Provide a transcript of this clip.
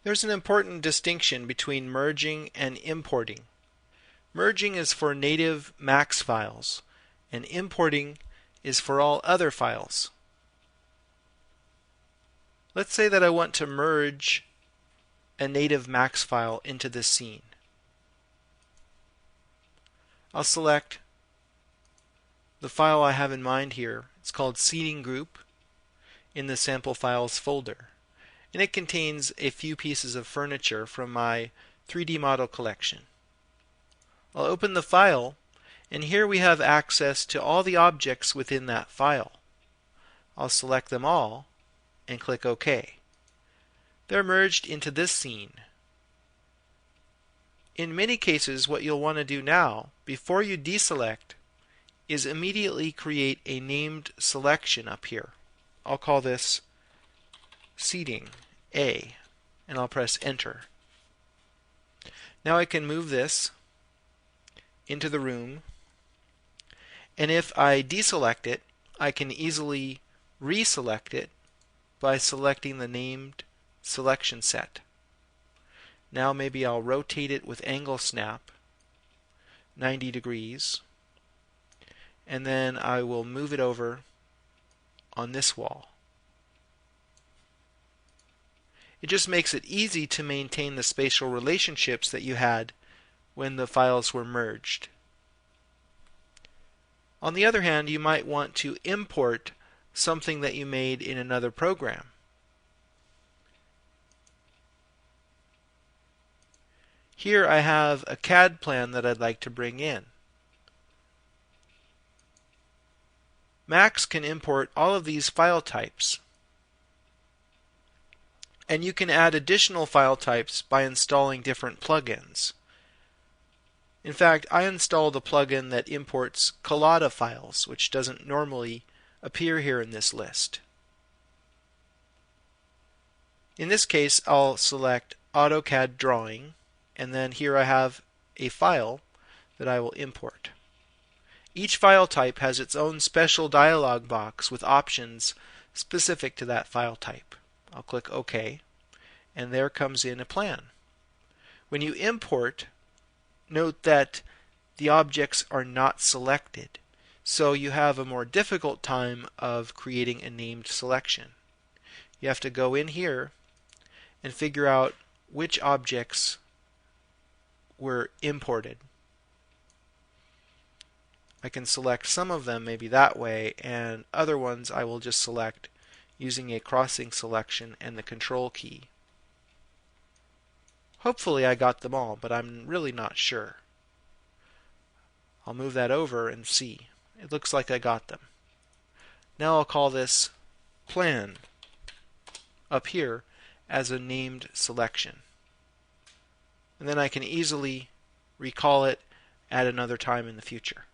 There's an important distinction between merging and importing. Merging is for native Max files, and importing is for all other files. Let's say that I want to merge a native Max file into this scene. I'll select the file I have in mind here. It's called Seating Group in the Sample Files folder, and it contains a few pieces of furniture from my 3D model collection. I'll open the file, and here we have access to all the objects within that file. I'll select them all and click OK. They're merged into this scene. In many cases, what you'll want to do now, before you deselect, is immediately create a named selection up here. I'll call this Seating A, and I'll press Enter. Now I can move this into the room, and if I deselect it, I can easily reselect it by selecting the named selection set. Now maybe I'll rotate it with angle snap 90 degrees, and then I will move it over on this wall. It just makes it easy to maintain the spatial relationships that you had when the files were merged. On the other hand, you might want to import something that you made in another program. Here I have a CAD plan that I'd like to bring in. Max can import all of these file types, and you can add additional file types by installing different plugins. In fact, I installed a plugin that imports collada files, which doesn't normally appear here in this list. In this case, I'll select AutoCAD Drawing, and then here I have a file that I will import. Each file type has its own special dialog box with options specific to that file type. I'll click OK, and there comes in a plan. When you import, note that the objects are not selected, so you have a more difficult time of creating a named selection. You have to go in here and figure out which objects were imported. I can select some of them maybe that way, and other ones I will just select using a crossing selection and the Control key. Hopefully I got them all, but I'm really not sure. I'll move that over and see. It looks like I got them. Now I'll call this Plan up here as a named selection. And then I can easily recall it at another time in the future.